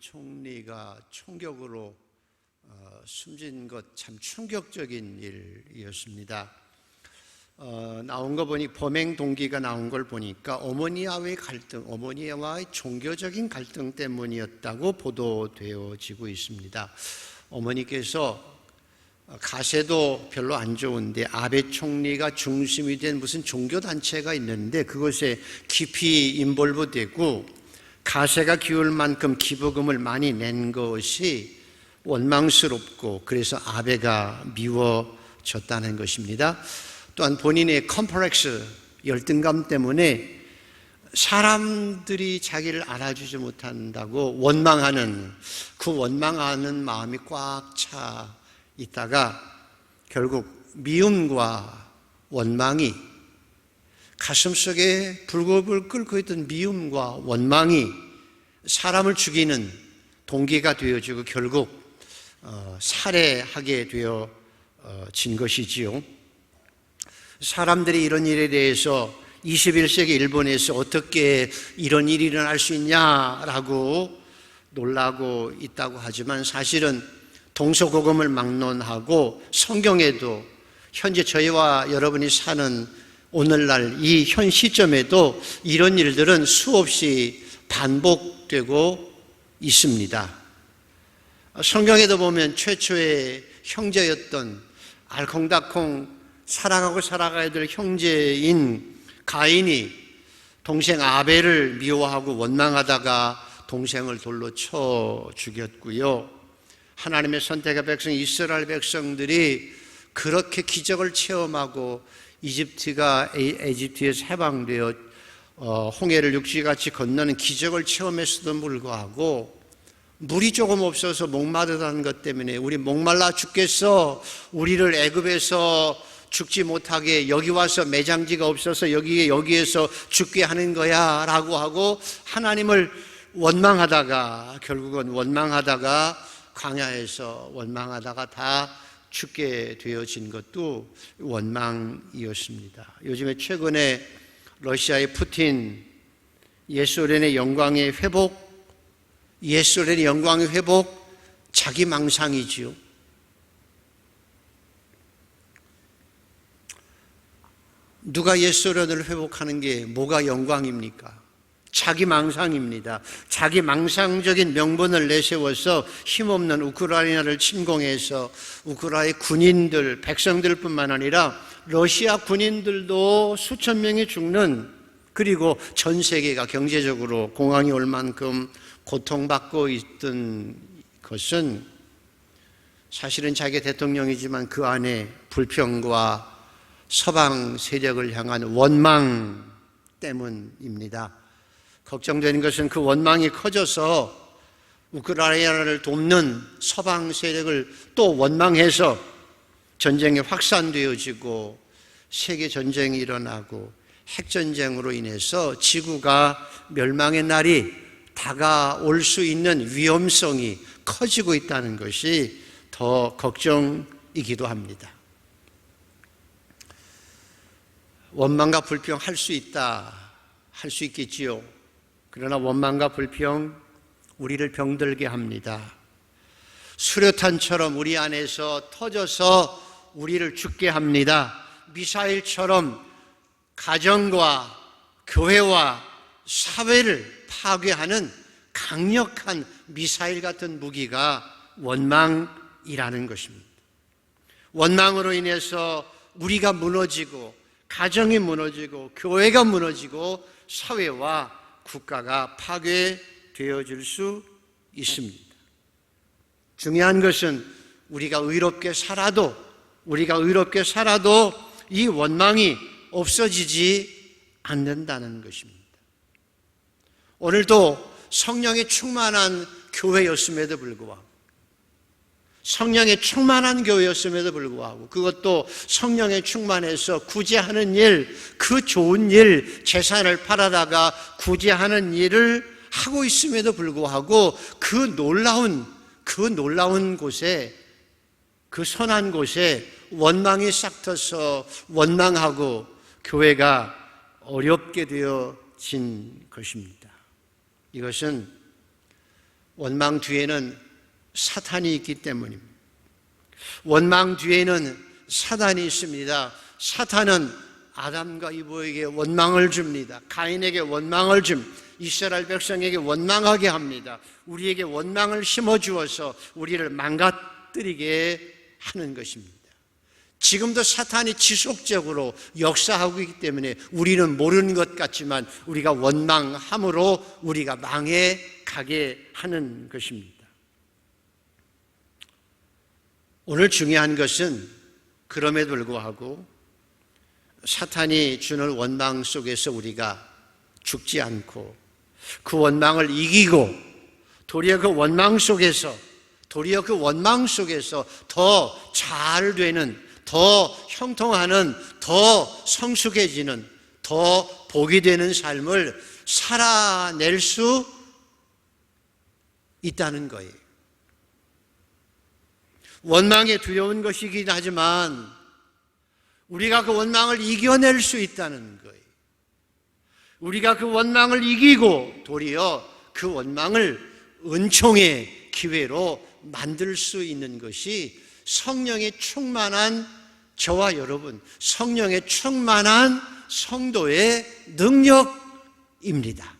총리가 총격으로 숨진 것 참 충격적인 일이었습니다. 나온 거 보니 범행 동기가 나온 걸 보니까 어머니와의 갈등, 어머니와의 종교적인 갈등 때문이었다고 보도되어지고 있습니다. 어머니께서 가세도 별로 안 좋은데 아베 총리가 중심이 된 무슨 종교단체가 있는데 그것에 깊이 인볼브되고 가세가 기울 만큼 기부금을 많이 낸 것이 원망스럽고 그래서 아베가 미워졌다는 것입니다. 또한 본인의 컴플렉스, 열등감 때문에 사람들이 자기를 알아주지 못한다고 원망하는 그 원망하는 마음이 꽉 차 있다가 결국 미움과 원망이 가슴속에 불겁을 끓고 있던 미움과 원망이 사람을 죽이는 동기가 되어지고 결국 살해하게 되어진 것이지요. 사람들이 이런 일에 대해서 21세기 일본에서 어떻게 이런 일이 일어날 수 있냐라고 놀라고 있다고 하지만 사실은 동서고금을 막론하고 성경에도 현재 저희와 여러분이 사는 오늘날 이 현 시점에도 이런 일들은 수없이 반복되고 있습니다. 성경에도 보면 최초의 형제였던 알콩달콩 사랑하고 살아가야 될 형제인 가인이 동생 아벨을 미워하고 원망하다가 동생을 돌로 쳐 죽였고요. 하나님의 선택의 백성 이스라엘 백성들이 그렇게 기적을 체험하고 이집트에서 해방되어 홍해를 육지같이 건너는 기적을 체험했음에도 불구하고 물이 조금 없어서 목마르다는 것 때문에 우리 목말라 죽겠어, 우리를 애굽에서 죽지 못하게 여기 와서 매장지가 없어서 여기에서 죽게 하는 거야 라고 하고 하나님을 원망하다가 결국은 원망하다가 광야에서 원망하다가 다 죽게 되어진 것도 원망이었습니다. 요즘에 최근에 러시아의 푸틴 옛소련의 영광의 회복, 옛소련의 영광의 회복 자기 망상이지요. 누가 옛소련을 회복하는 게 뭐가 영광입니까? 자기 망상입니다. 자기 망상적인 명분을 내세워서 힘없는 우크라이나를 침공해서 우크라이나 군인들, 백성들뿐만 아니라 러시아 군인들도 수천 명이 죽는, 그리고 전 세계가 경제적으로 공황이 올 만큼 고통받고 있던 것은 사실은 자기 대통령이지만 그 안에 불평과 서방 세력을 향한 원망 때문입니다. 걱정되는 것은 그 원망이 커져서 우크라이나를 돕는 서방 세력을 또 원망해서 전쟁이 확산되어지고 세계 전쟁이 일어나고 핵전쟁으로 인해서 지구가 멸망의 날이 다가올 수 있는 위험성이 커지고 있다는 것이 더 걱정이기도 합니다. 원망과 불평 할 수 있다, 할 수 있겠지요. 그러나 원망과 불평 우리를 병들게 합니다. 수류탄처럼 우리 안에서 터져서 우리를 죽게 합니다. 미사일처럼 가정과 교회와 사회를 파괴하는 강력한 미사일 같은 무기가 원망이라는 것입니다. 원망으로 인해서 우리가 무너지고 가정이 무너지고 교회가 무너지고 사회와 국가가 파괴되어질 수 있습니다. 중요한 것은 우리가 의롭게 살아도 이 원망이 없어지지 않는다는 것입니다. 오늘도 성령의 충만한 교회였음에도 불구하고 성령의 충만한 교회였음에도 불구하고 그것도 성령의 충만해서 구제하는 일, 그 좋은 일, 재산을 팔아다가 구제하는 일을 하고 있음에도 불구하고 그 놀라운 곳에, 그 선한 곳에 원망이 싹트서 원망하고 교회가 어렵게 되어진 것입니다. 이것은 원망 뒤에는 사탄이 있기 때문입니다. 원망 뒤에는 사단이 있습니다. 사탄은 아담과 이브에게 원망을 줍니다. 가인에게 원망을 줍니다. 이스라엘 백성에게 원망하게 합니다. 우리에게 원망을 심어주어서 우리를 망가뜨리게 하는 것입니다. 지금도 사탄이 지속적으로 역사하고 있기 때문에 우리는 모르는 것 같지만 우리가 원망함으로 우리가 망해 가게 하는 것입니다. 오늘 중요한 것은 그럼에도 불구하고 사탄이 주는 원망 속에서 우리가 죽지 않고 그 원망을 이기고 도리어 그 원망 속에서 더 잘 되는, 더 형통하는, 더 성숙해지는, 더 복이 되는 삶을 살아낼 수 있다는 거예요. 원망에 두려운 것이긴 하지만 우리가 그 원망을 이겨낼 수 있다는 거예요. 우리가 그 원망을 이기고 도리어 그 원망을 은총의 기회로 만들 수 있는 것이 성령의 충만한 저와 여러분, 성령의 충만한 성도의 능력입니다.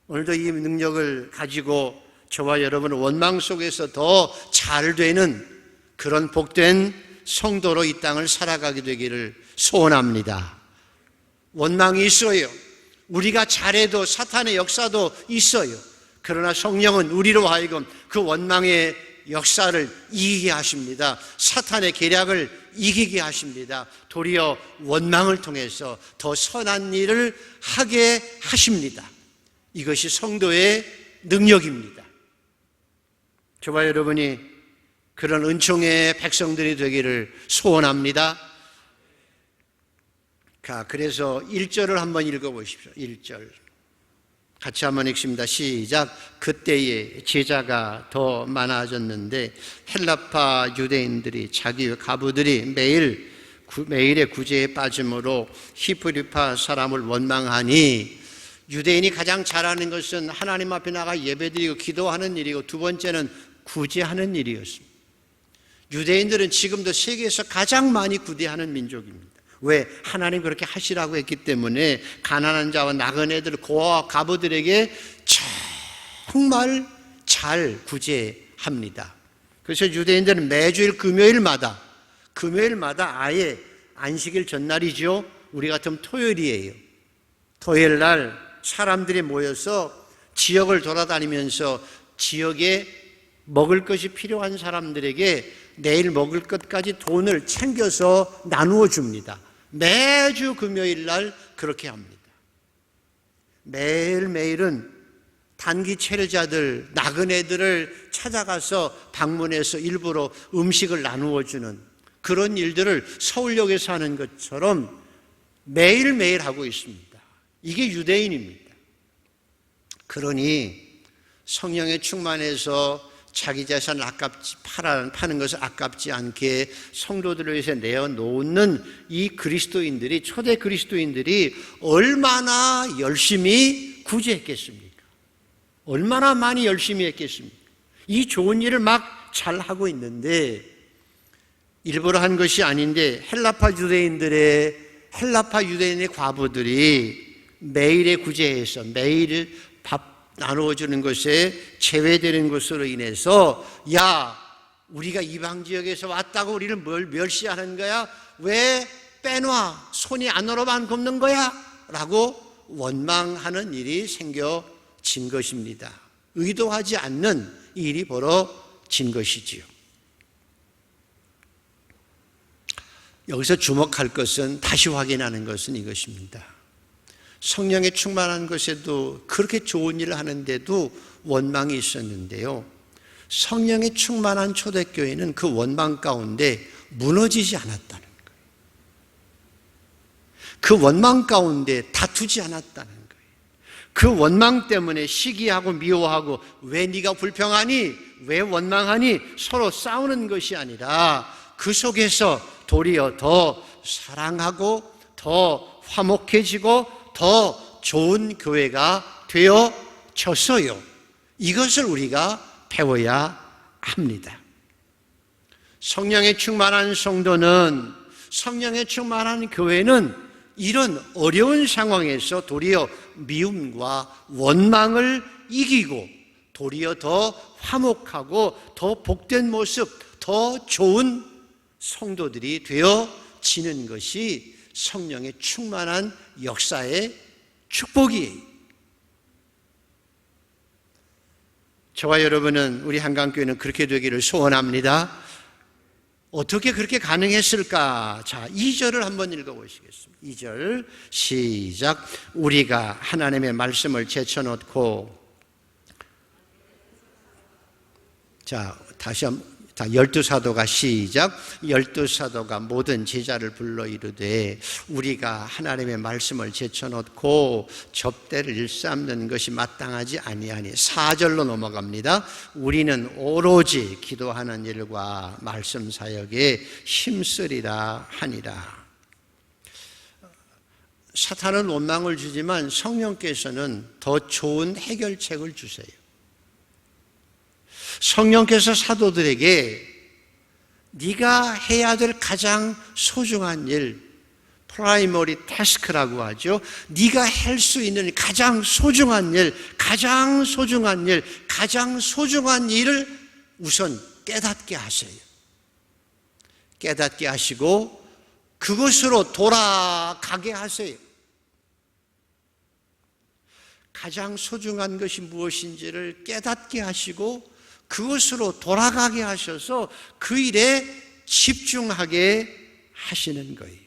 오늘도 이 능력을 가지고 저와 여러분은 원망 속에서 더 잘 되는 그런 복된 성도로 이 땅을 살아가게 되기를 소원합니다. 원망이 있어요. 우리가 잘해도 사탄의 역사도 있어요. 그러나 성령은 우리로 하여금 그 원망의 역사를 이기게 하십니다. 사탄의 계략을 이기게 하십니다. 도리어 원망을 통해서 더 선한 일을 하게 하십니다. 이것이 성도의 능력입니다. 저와 여러분이 그런 은총의 백성들이 되기를 소원합니다. 그래서 1절을 한번 읽어보십시오. 1절 같이 한번 읽습니다. 시작. 그때에 제자가 더 많아졌는데 헬라파 유대인들이 자기 가부들이 매일의 구제에 빠짐으로 히브리파 사람을 원망하니, 유대인이 가장 잘하는 것은 하나님 앞에 나가 예배드리고 기도하는 일이고 두 번째는 구제하는 일이었습니다. 유대인들은 지금도 세계에서 가장 많이 구제하는 민족입니다. 왜? 하나님 그렇게 하시라고 했기 때문에 가난한 자와 나그네들, 고아와 가부들에게 정말 잘 구제합니다. 그래서 유대인들은 매주일 금요일마다 아예 안식일 전날이죠. 우리 같으면 토요일이에요. 토요일 날 사람들이 모여서 지역을 돌아다니면서 지역에 먹을 것이 필요한 사람들에게 내일 먹을 것까지 돈을 챙겨서 나누어 줍니다. 매주 금요일 날 그렇게 합니다. 매일매일은 단기 체류자들, 나그네들을 찾아가서 방문해서 일부러 음식을 나누어 주는 그런 일들을 서울역에서 하는 것처럼 매일매일 하고 있습니다. 이게 유대인입니다. 그러니 성령에 충만해서 자기 자산을 파는 것을 아깝지 않게 성도들을 위해서 내어놓는 이 그리스도인들이, 초대 그리스도인들이 얼마나 열심히 구제했겠습니까? 얼마나 많이 열심히 했겠습니까? 이 좋은 일을 막 잘하고 있는데, 일부러 한 것이 아닌데 헬라파 유대인의 과부들이 매일의 구제에서 매일 밥 나누어주는 것에 제외되는 것으로 인해서, 야, 우리가 이방 지역에서 왔다고 우리를 멸시하는 거야? 왜 빼놔? 손이 안으로만 굽는 거야? 라고 원망하는 일이 생겨진 것입니다. 의도하지 않는 일이 벌어진 것이지요. 여기서 주목할 것은, 다시 확인하는 것은 이것입니다. 성령에 충만한 것에도 그렇게 좋은 일을 하는데도 원망이 있었는데요, 성령에 충만한 초대교회는 그 원망 가운데 무너지지 않았다는 거예요. 그 원망 가운데 다투지 않았다는 거예요. 그 원망 때문에 시기하고 미워하고 왜 네가 불평하니? 왜 원망하니? 서로 싸우는 것이 아니라 그 속에서 도리어 더 사랑하고 더 화목해지고 더 좋은 교회가 되어졌어요. 이것을 우리가 배워야 합니다. 성령에 충만한 성도는, 성령에 충만한 교회는 이런 어려운 상황에서 도리어 미움과 원망을 이기고 도리어 더 화목하고 더 복된 모습, 더 좋은 성도들이 되어지는 것이 성령의 충만한 역사의 축복이에요. 저와 여러분은, 우리 한강교회는 그렇게 되기를 소원합니다. 어떻게 그렇게 가능했을까? 자, 2절을 한번 읽어보시겠습니다. 2절 시작. 우리가 하나님의 말씀을 제쳐놓고, 자, 다시 한번, 열두 사도가 시작. 열두 사도가 모든 제자를 불러 이르되 우리가 하나님의 말씀을 제쳐놓고 접대를 일삼는 것이 마땅하지 아니하니. 4절로 넘어갑니다. 우리는 오로지 기도하는 일과 말씀 사역에 힘쓰리라 하니라. 사탄은 원망을 주지만 성령께서는 더 좋은 해결책을 주세요. 성령께서 사도들에게 네가 해야 될 가장 소중한 일, 프라이머리 태스크라고 하죠. 네가 할 수 있는 가장 소중한 일, 가장 소중한 일, 가장 소중한 일을 우선 깨닫게 하세요. 깨닫게 하시고 그것으로 돌아가게 하세요. 가장 소중한 것이 무엇인지를 깨닫게 하시고 그것으로 돌아가게 하셔서 그 일에 집중하게 하시는 거예요.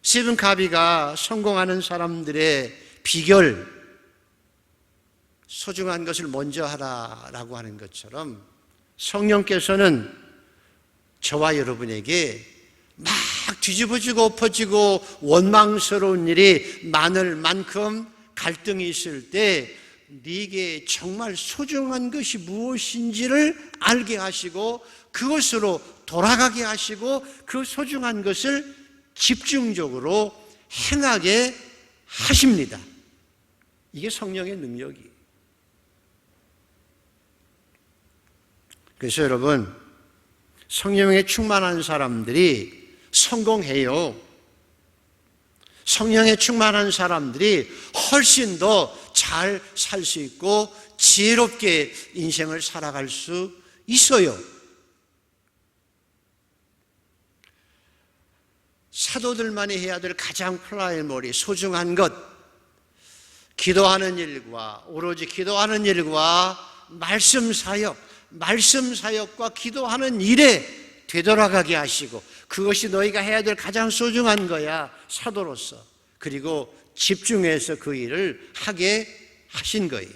스티븐 카비가 성공하는 사람들의 비결, 소중한 것을 먼저 하라라고 하는 것처럼 성령께서는 저와 여러분에게 막 뒤집어지고 엎어지고 원망스러운 일이 많을 만큼 갈등이 있을 때 네게 정말 소중한 것이 무엇인지를 알게 하시고 그것으로 돌아가게 하시고 그 소중한 것을 집중적으로 행하게 하십니다. 이게 성령의 능력이에요. 그래서 여러분, 성령에 충만한 사람들이 성공해요. 성령에 충만한 사람들이 훨씬 더 잘 살 수 있고 지혜롭게 인생을 살아갈 수 있어요. 사도들만이 해야 될 가장 프라이머리 소중한 것, 기도하는 일과 오로지 기도하는 일과 말씀 사역과 기도하는 일에 되돌아가게 하시고 그것이 너희가 해야 될 가장 소중한 거야, 사도로서. 그리고 집중해서 그 일을 하게 하신 거예요.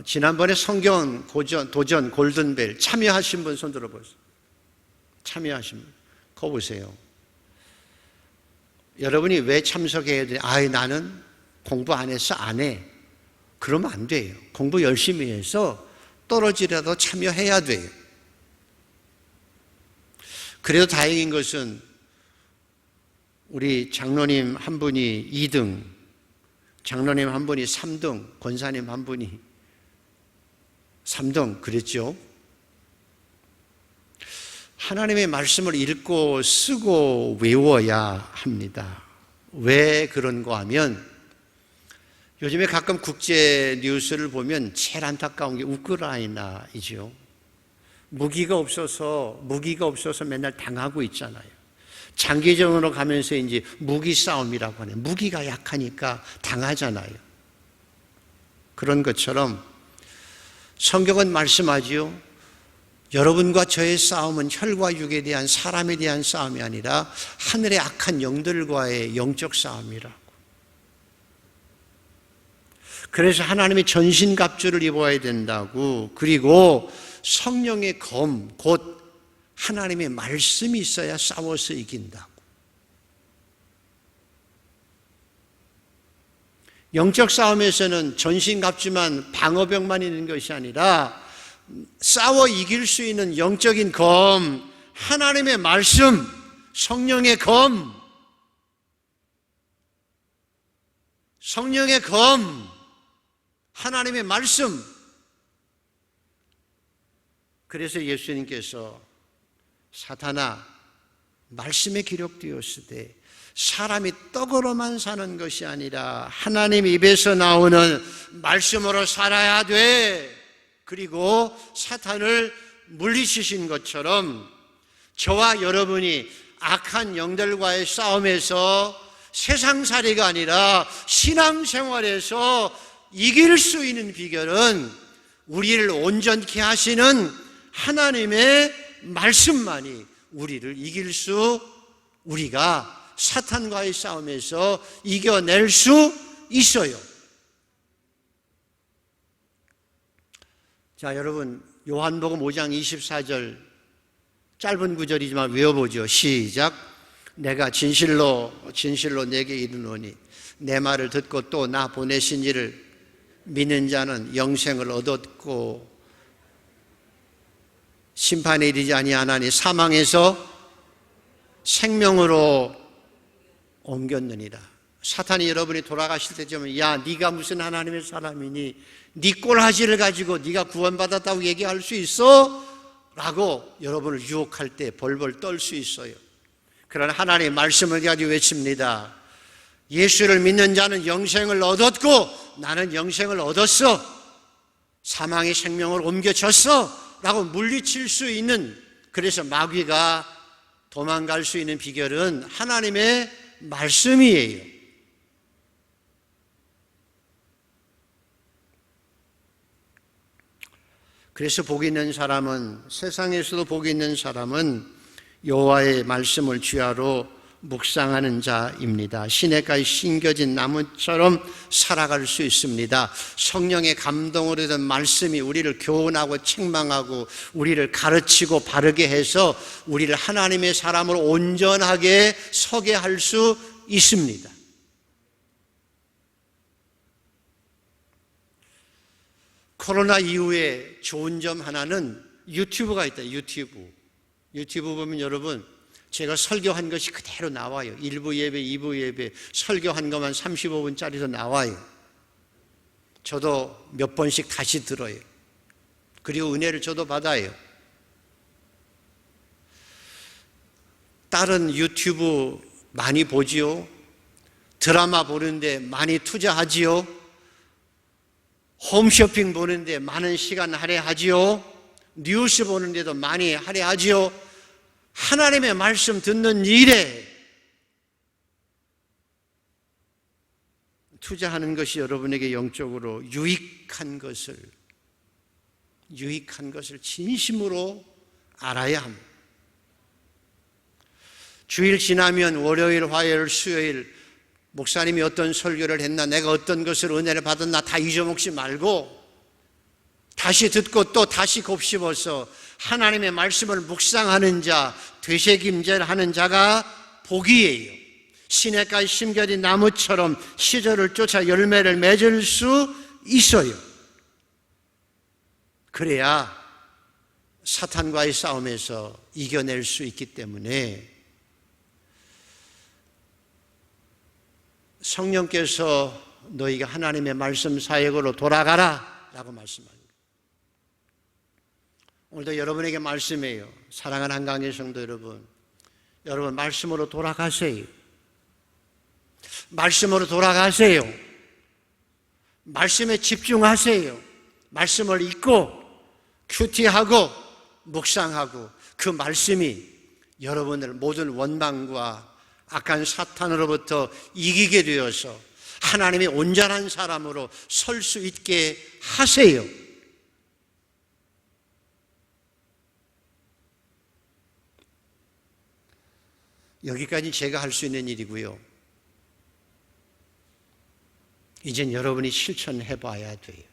지난번에 성경 도전 골든벨 참여하신 분 손 들어보세요. 참여하신 분, 거 보세요. 여러분이 왜 참석해야 돼? 나는 공부 안 해서 안 해. 그러면 안 돼요. 공부 열심히 해서 떨어지라도 참여해야 돼요. 그래도 다행인 것은 우리 장로님 한 분이 2등, 장로님 한 분이 3등, 권사님 한 분이 3등 그랬죠. 하나님의 말씀을 읽고 쓰고 외워야 합니다. 왜 그런가 하면 요즘에 가끔 국제 뉴스를 보면 제일 안타까운 게 우크라이나이죠. 무기가 없어서 맨날 당하고 있잖아요. 장기전으로 가면서 이제 무기 싸움이라고 하네요. 무기가 약하니까 당하잖아요. 그런 것처럼 성경은 말씀하지요. 여러분과 저의 싸움은 혈과 육에 대한 사람에 대한 싸움이 아니라 하늘의 악한 영들과의 영적 싸움이라고. 그래서 하나님의 전신갑주를 입어야 된다고. 그리고 성령의 검, 곧 하나님의 말씀이 있어야 싸워서 이긴다고. 영적 싸움에서는 전신갑주만 방어벽만 있는 것이 아니라 싸워 이길 수 있는 영적인 검, 하나님의 말씀, 성령의 검, 성령의 검, 하나님의 말씀. 그래서 예수님께서 사탄아, 말씀에 기록되었으되 사람이 떡으로만 사는 것이 아니라 하나님 입에서 나오는 말씀으로 살아야 돼. 그리고 사탄을 물리치신 것처럼 저와 여러분이 악한 영들과의 싸움에서 세상살이가 아니라 신앙생활에서 이길 수 있는 비결은 우리를 온전케 하시는 하나님의 말씀만이 우리를 우리가 사탄과의 싸움에서 이겨낼 수 있어요. 자, 여러분, 요한복음 5장 24절 짧은 구절이지만 외워보죠. 시작. 내가 진실로 내게 이르노니 내 말을 듣고 또 나 보내신 이를 믿는 자는 영생을 얻었고 심판에 이르지 아니하나니 사망에서 생명으로 옮겼느니라. 사탄이 여러분이 돌아가실 때쯤 야, 네가 무슨 하나님의 사람이니 네 꼴하지를 가지고 네가 구원받았다고 얘기할 수 있어? 라고 여러분을 유혹할 때 벌벌 떨 수 있어요. 그러나 하나님의 말씀을 가지고 외칩니다. 예수를 믿는 자는 영생을 얻었고 나는 영생을 얻었어. 사망의 생명을 옮겨졌어. 라고 물리칠 수 있는, 그래서 마귀가 도망갈 수 있는 비결은 하나님의 말씀이에요. 그래서 복 있는 사람은, 세상에서도 복 있는 사람은 여호와의 말씀을 주야로 묵상하는 자입니다. 시냇가에 심겨진 나무처럼 살아갈 수 있습니다. 성령의 감동으로 된 말씀이 우리를 교훈하고 책망하고 우리를 가르치고 바르게 해서 우리를 하나님의 사람으로 온전하게 서게 할 수 있습니다. 코로나 이후에 좋은 점 하나는 유튜브가 있다. 유튜브 보면 여러분, 제가 설교한 것이 그대로 나와요. 1부 예배, 2부 예배 설교한 것만 35분짜리도 나와요. 저도 몇 번씩 다시 들어요. 그리고 은혜를 저도 받아요. 다른 유튜브 많이 보지요? 드라마 보는데 많이 투자하지요? 홈쇼핑 보는데 많은 시간 할애하지요? 뉴스 보는데도 많이 할애하지요? 하나님의 말씀 듣는 일에 투자하는 것이 여러분에게 영적으로 유익한 것을 진심으로 알아야 합니다. 주일 지나면 월요일, 화요일, 수요일 목사님이 어떤 설교를 했나, 내가 어떤 것을 은혜를 받았나 다 잊어먹지 말고 다시 듣고 또 다시 곱씹어서 하나님의 말씀을 묵상하는 자, 되새김질 하는 자가 복이에요. 시냇가에 심겨진 나무처럼 시절을 쫓아 열매를 맺을 수 있어요. 그래야 사탄과의 싸움에서 이겨낼 수 있기 때문에 성령께서 너희가 하나님의 말씀 사역으로 돌아가라 라고 말씀합니다. 오늘도 여러분에게 말씀이에요. 사랑하는 한강의 성도 여러분, 여러분 말씀으로 돌아가세요. 말씀으로 돌아가세요. 말씀에 집중하세요. 말씀을 읽고 큐티하고 묵상하고 그 말씀이 여러분을 모든 원망과 악한 사탄으로부터 이기게 되어서 하나님의 온전한 사람으로 설 수 있게 하세요. 여기까지 제가 할 수 있는 일이고요. 이젠 여러분이 실천해 봐야 돼요.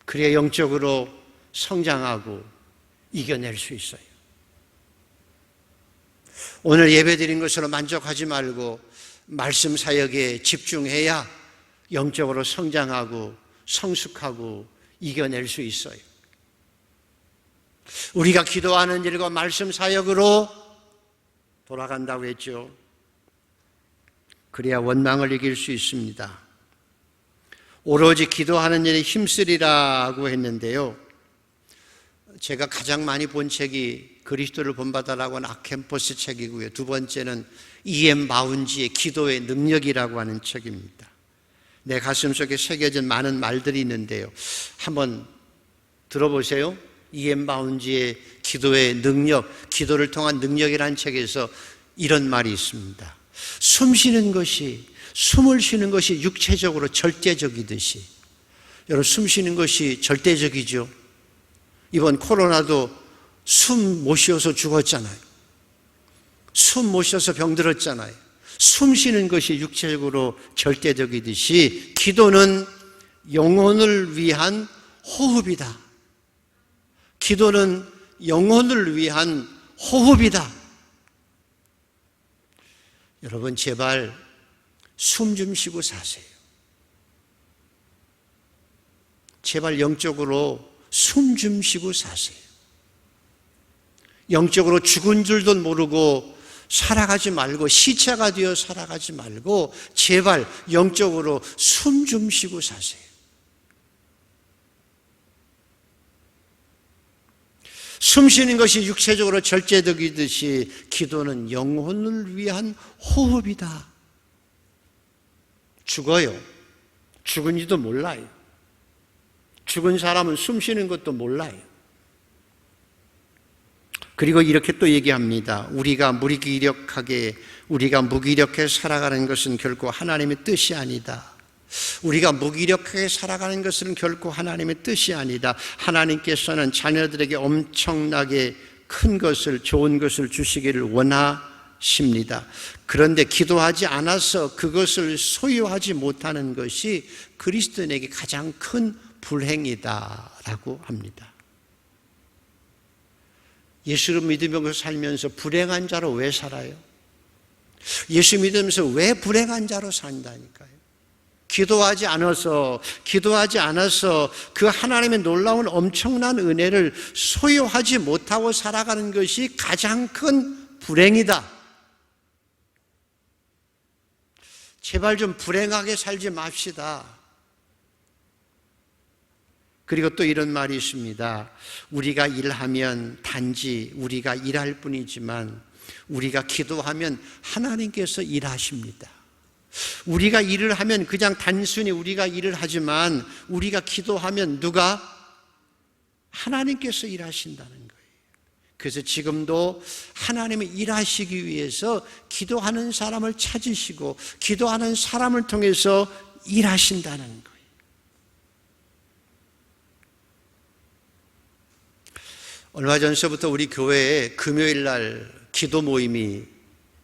그래야 영적으로 성장하고 이겨낼 수 있어요. 오늘 예배드린 것으로 만족하지 말고 말씀 사역에 집중해야 영적으로 성장하고 성숙하고 이겨낼 수 있어요. 우리가 기도하는 일과 말씀 사역으로 돌아간다고 했죠. 그래야 원망을 이길 수 있습니다. 오로지 기도하는 일에 힘쓰리라고 했는데요. 제가 가장 많이 본 책이 그리스도를 본받아라고 하는 아켄포스 책이고요. 두 번째는 E.M. 마운지의 기도의 능력이라고 하는 책입니다. 내 가슴속에 새겨진 많은 말들이 있는데요. 한번 들어보세요. E.M. 마운지의 기도의 능력, 기도를 통한 능력이라는 책에서 이런 말이 있습니다. 숨을 쉬는 것이 육체적으로 절대적이듯이, 여러분 숨 쉬는 것이 절대적이죠. 이번 코로나도 숨 못 쉬어서 죽었잖아요. 숨 못 쉬어서 병들었잖아요. 숨 쉬는 것이 육체적으로 절대적이듯이 기도는 영혼을 위한 호흡이다. 기도는 영혼을 위한 호흡이다. 여러분 제발 숨 좀 쉬고 사세요. 제발 영적으로 숨 좀 쉬고 사세요. 영적으로 죽은 줄도 모르고 살아가지 말고, 시체가 되어 살아가지 말고 제발 영적으로 숨 좀 쉬고 사세요. 숨 쉬는 것이 육체적으로 절제적이듯이 기도는 영혼을 위한 호흡이다. 죽어요. 죽은지도 몰라요. 죽은 사람은 숨 쉬는 것도 몰라요. 그리고 이렇게 또 얘기합니다. 우리가 무기력하게 살아가는 것은 결코 하나님의 뜻이 아니다. 우리가 무기력하게 살아가는 것은 결코 하나님의 뜻이 아니다. 하나님께서는 자녀들에게 엄청나게 큰 것을, 좋은 것을 주시기를 원하십니다. 그런데 기도하지 않아서 그것을 소유하지 못하는 것이 그리스도인에게 가장 큰 불행이다라고 합니다. 예수를 믿으면서 살면서 불행한 자로 왜 살아요? 예수 믿으면서 왜 불행한 자로 산다니까요? 기도하지 않아서 그 하나님의 놀라운 엄청난 은혜를 소유하지 못하고 살아가는 것이 가장 큰 불행이다. 제발 좀 불행하게 살지 맙시다. 그리고 또 이런 말이 있습니다. 우리가 일하면 단지 우리가 일할 뿐이지만 우리가 기도하면 하나님께서 일하십니다. 우리가 일을 하면 그냥 단순히 우리가 일을 하지만 우리가 기도하면 누가? 하나님께서 일하신다는 거예요. 그래서 지금도 하나님이 일하시기 위해서 기도하는 사람을 찾으시고 기도하는 사람을 통해서 일하신다는 거예요. 얼마 전서부터 우리 교회에 금요일 날 기도 모임이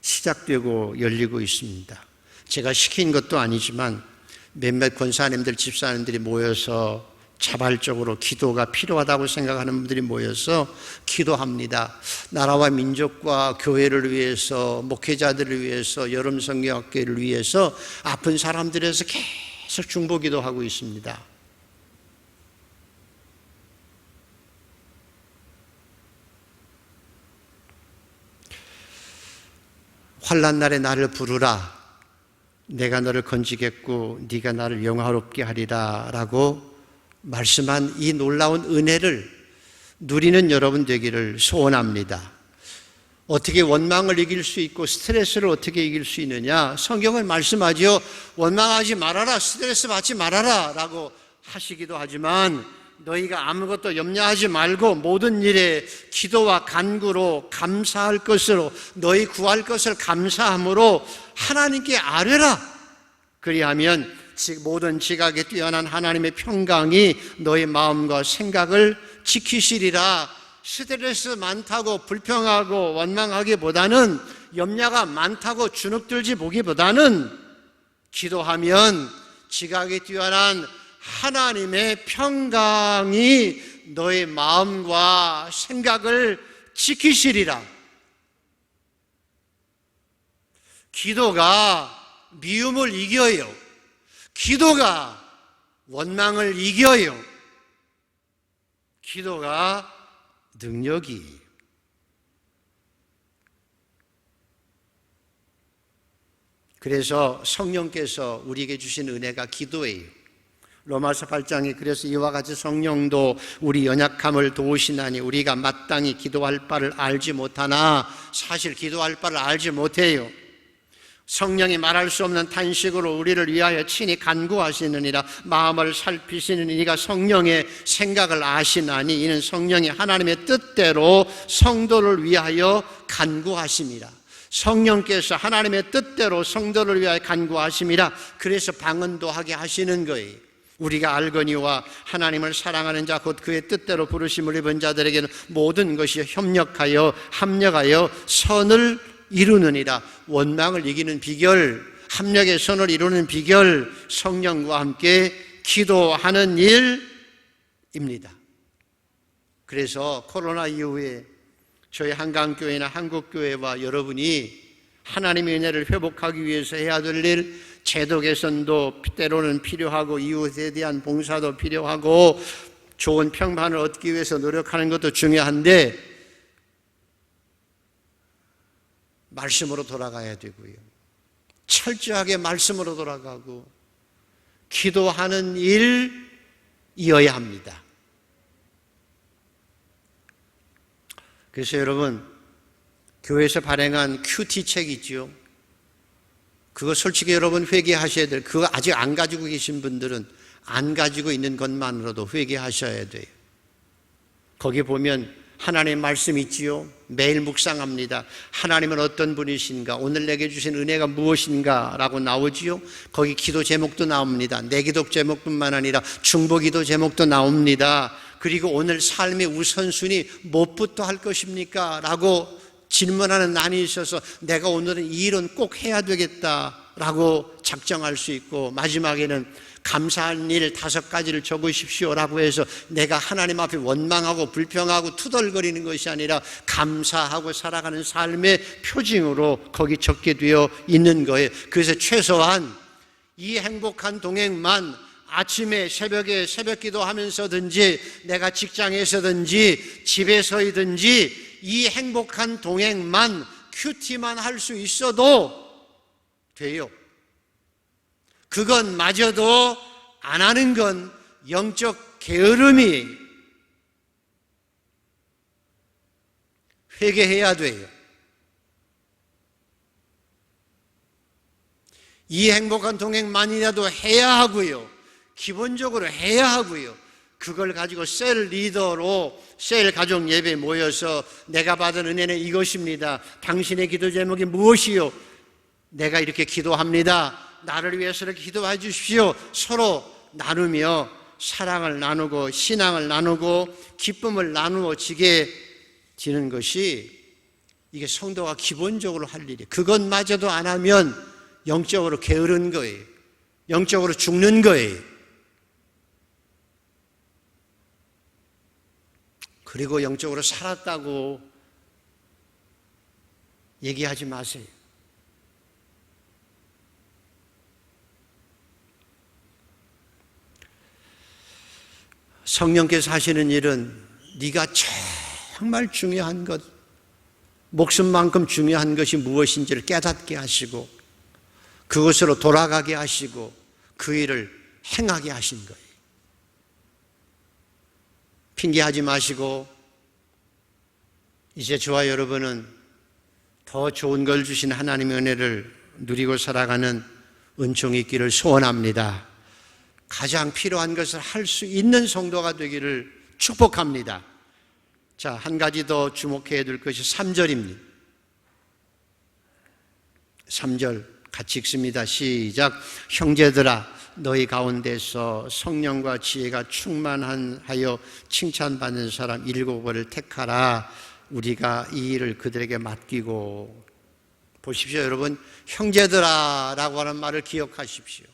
시작되고 열리고 있습니다. 제가 시킨 것도 아니지만 몇몇 권사님들, 집사님들이 모여서 자발적으로 기도가 필요하다고 생각하는 분들이 모여서 기도합니다. 나라와 민족과 교회를 위해서, 목회자들을 위해서, 여름 성경학교를 위해서 아픈 사람들에서 계속 중보기도 하고 있습니다. 환난 날에 나를 부르라. 내가 너를 건지겠고 네가 나를 영화롭게 하리라 라고 말씀한 이 놀라운 은혜를 누리는 여러분 되기를 소원합니다. 어떻게 원망을 이길 수 있고 스트레스를 어떻게 이길 수 있느냐? 성경은 말씀하지요. 원망하지 말아라, 스트레스 받지 말아라 라고 하시기도 하지만 너희가 아무것도 염려하지 말고 모든 일에 기도와 간구로 감사할 것으로 너희 구할 것을 감사함으로 하나님께 아뢰라. 그리하면 모든 지각에 뛰어난 하나님의 평강이 너희 마음과 생각을 지키시리라. 스트레스 많다고 불평하고 원망하기보다는, 염려가 많다고 주눅들지 보기보다는 기도하면 지각에 뛰어난 하나님의 평강이 너의 마음과 생각을 지키시리라. 기도가 미움을 이겨요. 기도가 원망을 이겨요. 기도가 능력이. 그래서 성령께서 우리에게 주신 은혜가 기도예요. 로마서 8장에 그래서 이와 같이 성령도 우리 연약함을 도우시나니 우리가 마땅히 기도할 바를 알지 못하나, 사실 기도할 바를 알지 못해요. 성령이 말할 수 없는 탄식으로 우리를 위하여 친히 간구하시느니라. 마음을 살피시는 이가 성령의 생각을 아시나니 이는 성령이 하나님의 뜻대로 성도를 위하여 간구하심이라. 성령께서 하나님의 뜻대로 성도를 위하여 간구하심이라. 그래서 방언도 하게 하시는 거예요. 우리가 알거니와 하나님을 사랑하는 자 곧 그의 뜻대로 부르심을 입은 자들에게는 모든 것이 협력하여 합력하여 선을 이루느니라. 원망을 이기는 비결, 합력의 선을 이루는 비결, 성령과 함께 기도하는 일입니다. 그래서 코로나 이후에 저희 한강교회나 한국교회와 여러분이 하나님의 은혜를 회복하기 위해서 해야 될 일, 제도 개선도 때로는 필요하고 이웃에 대한 봉사도 필요하고 좋은 평판을 얻기 위해서 노력하는 것도 중요한데, 말씀으로 돌아가야 되고요. 철저하게 말씀으로 돌아가고 기도하는 일이어야 합니다. 그래서 여러분, 교회에서 발행한 큐티 책 있죠. 그거 솔직히 여러분 회개하셔야 돼요. 그거 아직 안 가지고 계신 분들은 안 가지고 있는 것만으로도 회개하셔야 돼요. 거기 보면 하나님의 말씀 있지요. 매일 묵상합니다. 하나님은 어떤 분이신가, 오늘 내게 주신 은혜가 무엇인가 라고 나오지요. 거기 기도 제목도 나옵니다. 내 기도 제목뿐만 아니라 중보 기도 제목도 나옵니다. 그리고 오늘 삶의 우선순위 무엇부터 할 것입니까? 라고 질문하는 난이 있어서 내가 오늘은 이 일은 꼭 해야 되겠다라고 작정할 수 있고, 마지막에는 감사한 일 5가지를 적으십시오라고 해서 내가 하나님 앞에 원망하고 불평하고 투덜거리는 것이 아니라 감사하고 살아가는 삶의 표징으로 거기 적게 되어 있는 거예요. 그래서 최소한 이 행복한 동행만 아침에 새벽에 새벽 기도하면서든지 내가 직장에서든지 집에서이든지 이 행복한 동행만 큐티만 할 수 있어도 돼요. 그것마저도 안 하는 건 영적 게으름이, 회개해야 돼요. 이 행복한 동행만이라도 해야 하고요. 기본적으로 해야 하고요. 그걸 가지고 셀 리더로 셀 가족 예배에 모여서 내가 받은 은혜는 이것입니다. 당신의 기도 제목이 무엇이요? 내가 이렇게 기도합니다. 나를 위해서 이렇게 기도해 주십시오. 서로 나누며 사랑을 나누고 신앙을 나누고 기쁨을 나누어지게 지는 것이, 이게 성도가 기본적으로 할 일이에요. 그것마저도 안 하면 영적으로 게으른 거예요. 영적으로 죽는 거예요. 그리고 영적으로 살았다고 얘기하지 마세요. 성령께서 하시는 일은 네가 정말 중요한 것, 목숨만큼 중요한 것이 무엇인지를 깨닫게 하시고 그것으로 돌아가게 하시고 그 일을 행하게 하신 거예요. 핑계하지 마시고 이제 저와 여러분은 더 좋은 걸 주신 하나님의 은혜를 누리고 살아가는 은총이 있기를 소원합니다. 가장 필요한 것을 할 수 있는 성도가 되기를 축복합니다. 자, 한 가지 더 주목해야 될 것이 3절입니다. 3절 같이 읽습니다. 시작. 형제들아, 너희 가운데서 성령과 지혜가 충만하여 칭찬받는 사람 7을 택하라. 우리가 이 일을 그들에게 맡기고. 보십시오, 여러분. 형제들아 라고 하는 말을 기억하십시오.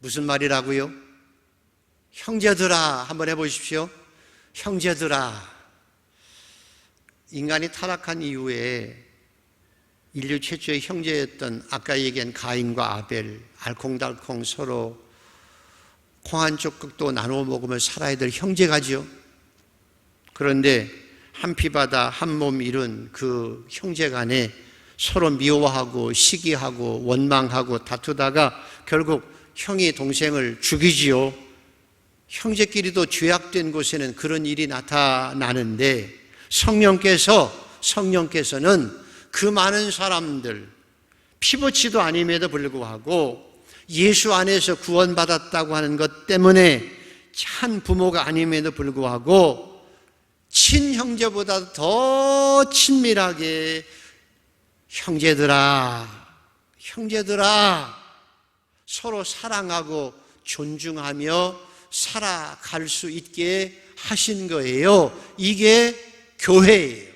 무슨 말이라고요? 형제들아, 한번 해보십시오. 형제들아. 인간이 타락한 이후에 인류 최초의 형제였던 아까 얘기한 가인과 아벨, 알콩달콩 서로 콩 한 조각도 나누어 먹으며 살아야 될 형제가지요. 그런데 한 피 바다 한 몸 이룬 그 형제 간에 서로 미워하고 시기하고 원망하고 다투다가 결국 형이 동생을 죽이지요. 형제끼리도 죄악된 곳에는 그런 일이 나타나는데 성령께서는 그 많은 사람들, 피부치도 아님에도 불구하고 예수 안에서 구원받았다고 하는 것 때문에 한 부모가 아님에도 불구하고 친형제보다 더 친밀하게 형제들아 서로 사랑하고 존중하며 살아갈 수 있게 하신 거예요. 이게 교회예요.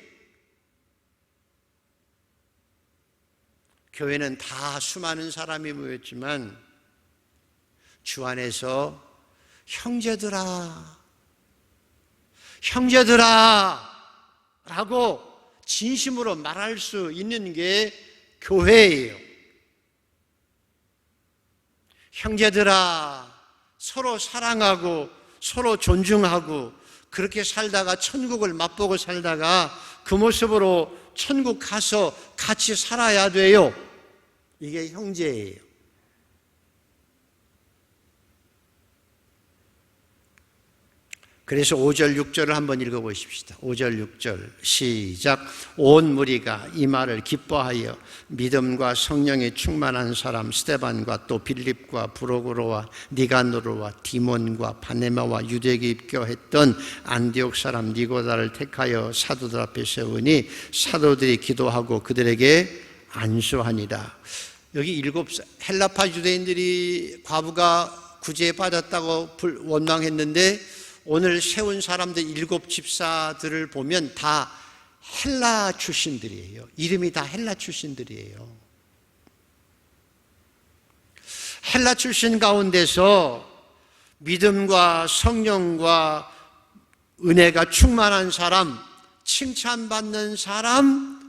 교회는 다 수많은 사람이 모였지만 주 안에서 형제들아 라고 진심으로 말할 수 있는 게 교회예요. 형제들아, 서로 사랑하고 서로 존중하고 그렇게 살다가 천국을 맛보고 살다가 그 모습으로 천국 가서 같이 살아야 돼요. 이게 형제예요. 그래서 5절 6절을 한번 읽어보십시다. 5절 6절 시작. 온 무리가 이 말을 기뻐하여 믿음과 성령에 충만한 사람 스데반과 또 빌립과 브로고로와 니가노르와 디몬과 바네마와 유대에 입교했던 안디옥 사람 니고다를 택하여 사도들 앞에 세우니 사도들이 기도하고 그들에게 안수하니라. 여기 헬라파 유대인들이 과부가 구제에 빠졌다고 원망했는데 오늘 세운 사람들 7 집사들을 보면 다 헬라 출신들이에요. 이름이 다 헬라 출신들이에요. 헬라 출신 가운데서 믿음과 성령과 은혜가 충만한 사람, 칭찬받는 사람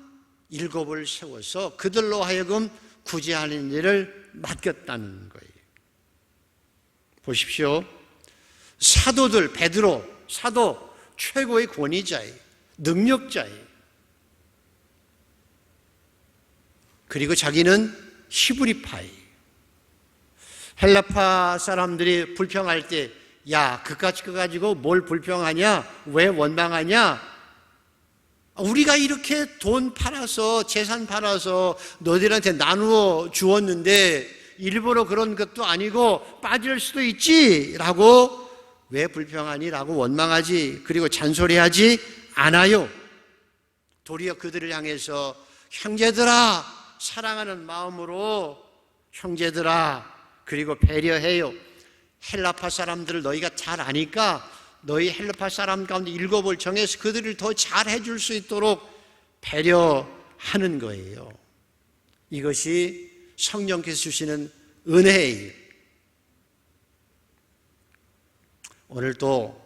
7을 세워서 그들로 하여금 구제하는 일을 맡겼다는 거예요. 보십시오. 사도들, 베드로, 사도 최고의 권위자예요. 능력자예요. 그리고 자기는 히브리파예요. 헬라파 사람들이 불평할 때, 야, 그까짓 거 가지고 뭘 불평하냐? 왜 원망하냐? 우리가 이렇게 돈 팔아서, 재산 팔아서 너희들한테 나누어 주었는데 일부러 그런 것도 아니고 빠질 수도 있지? 라고 왜 불평하니? 라고 원망하지. 그리고 잔소리하지 않아요. 도리어 그들을 향해서 형제들아, 사랑하는 마음으로 형제들아, 그리고 배려해요. 헬라파 사람들을 너희가 잘 아니까 너희 헬라파 사람 가운데 7을 정해서 그들을 더 잘 해줄 수 있도록 배려하는 거예요. 이것이 성령께서 주시는 은혜예요. 오늘도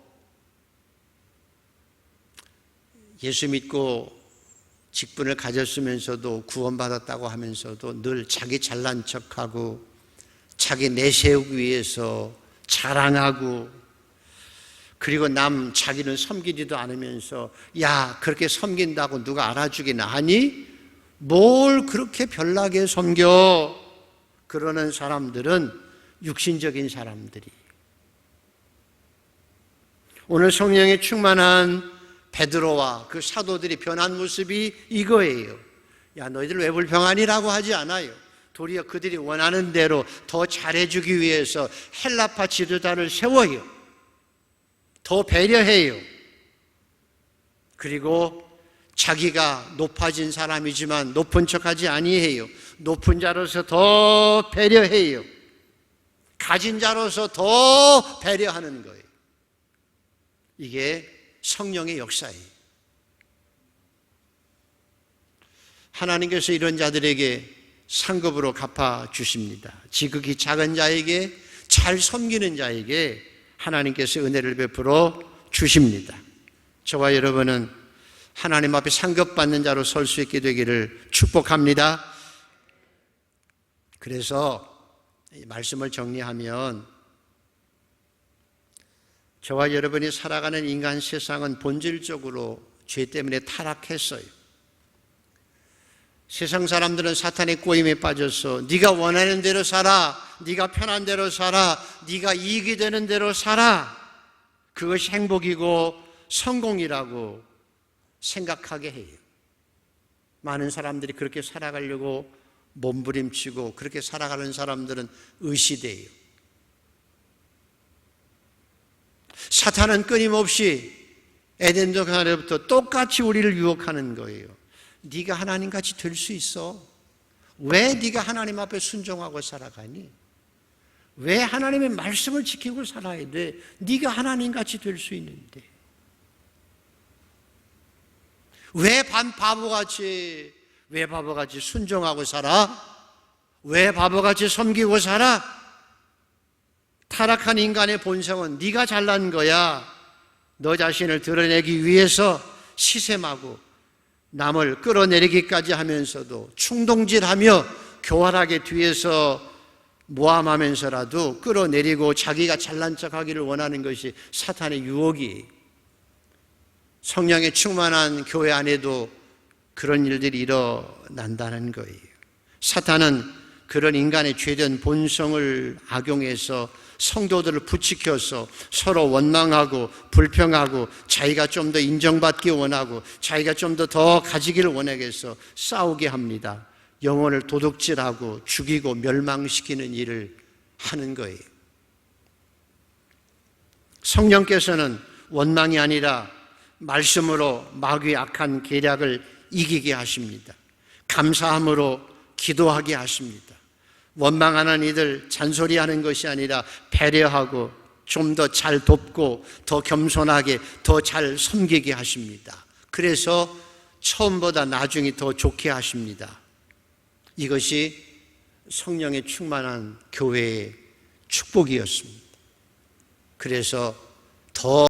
예수 믿고 직분을 가졌으면서도 구원받았다고 하면서도 늘 자기 잘난 척하고 자기 내세우기 위해서 자랑하고 그리고 자기는 섬기지도 않으면서 야, 그렇게 섬긴다고 누가 알아주긴 하니? 뭘 그렇게 별나게 섬겨? 그러는 사람들은 육신적인 사람들이. 오늘 성령에 충만한 베드로와 그 사도들이 변한 모습이 이거예요. 야, 너희들 왜 불평하니라고 하지 않아요. 도리어 그들이 원하는 대로 더 잘해주기 위해서 헬라파 지도자를 세워요. 더 배려해요. 그리고 자기가 높아진 사람이지만 높은 척하지 아니해요. 높은 자로서 더 배려해요. 가진 자로서 더 배려하는 거예요. 이게 성령의 역사예요. 하나님께서 이런 자들에게 상급으로 갚아주십니다. 지극히 작은 자에게, 잘 섬기는 자에게 하나님께서 은혜를 베풀어 주십니다. 저와 여러분은 하나님 앞에 상급받는 자로 설 수 있게 되기를 축복합니다. 그래서 말씀을 정리하면 저와 여러분이 살아가는 인간 세상은 본질적으로 죄 때문에 타락했어요. 세상 사람들은 사탄의 꼬임에 빠져서 네가 원하는 대로 살아, 네가 편한 대로 살아, 네가 이익이 되는 대로 살아, 그것이 행복이고 성공이라고 생각하게 해요. 많은 사람들이 그렇게 살아가려고 몸부림치고 그렇게 살아가는 사람들은 의시돼요. 사탄은 끊임없이 에덴 동산에부터 똑같이 우리를 유혹하는 거예요. 네가 하나님같이 될 수 있어. 왜 네가 하나님 앞에 순종하고 살아가니? 왜 하나님의 말씀을 지키고 살아야 돼? 네가 하나님같이 될 수 있는데 왜 바보같이 순종하고 살아? 왜 바보같이 섬기고 살아? 타락한 인간의 본성은 네가 잘난 거야. 너 자신을 드러내기 위해서 시샘하고 남을 끌어내리기까지 하면서도 충동질하며 교활하게 뒤에서 모함하면서라도 끌어내리고 자기가 잘난 척하기를 원하는 것이 사탄의 유혹이에요. 성령의 충만한 교회 안에도 그런 일들이 일어난다는 거예요. 사탄은 그런 인간의 죄된 본성을 악용해서 성도들을 부추겨서 서로 원망하고 불평하고 자기가 좀 더 인정받기 원하고 자기가 좀 더 가지기를 원하겠어 싸우게 합니다. 영혼을 도둑질하고 죽이고 멸망시키는 일을 하는 거예요. 성령께서는 원망이 아니라 말씀으로 마귀의 악한 계략을 이기게 하십니다. 감사함으로 기도하게 하십니다. 원망하는 이들 잔소리하는 것이 아니라 배려하고 좀 더 잘 돕고 더 겸손하게 더 잘 섬기게 하십니다. 그래서 처음보다 나중이 더 좋게 하십니다. 이것이 성령의 충만한 교회의 축복이었습니다. 그래서 더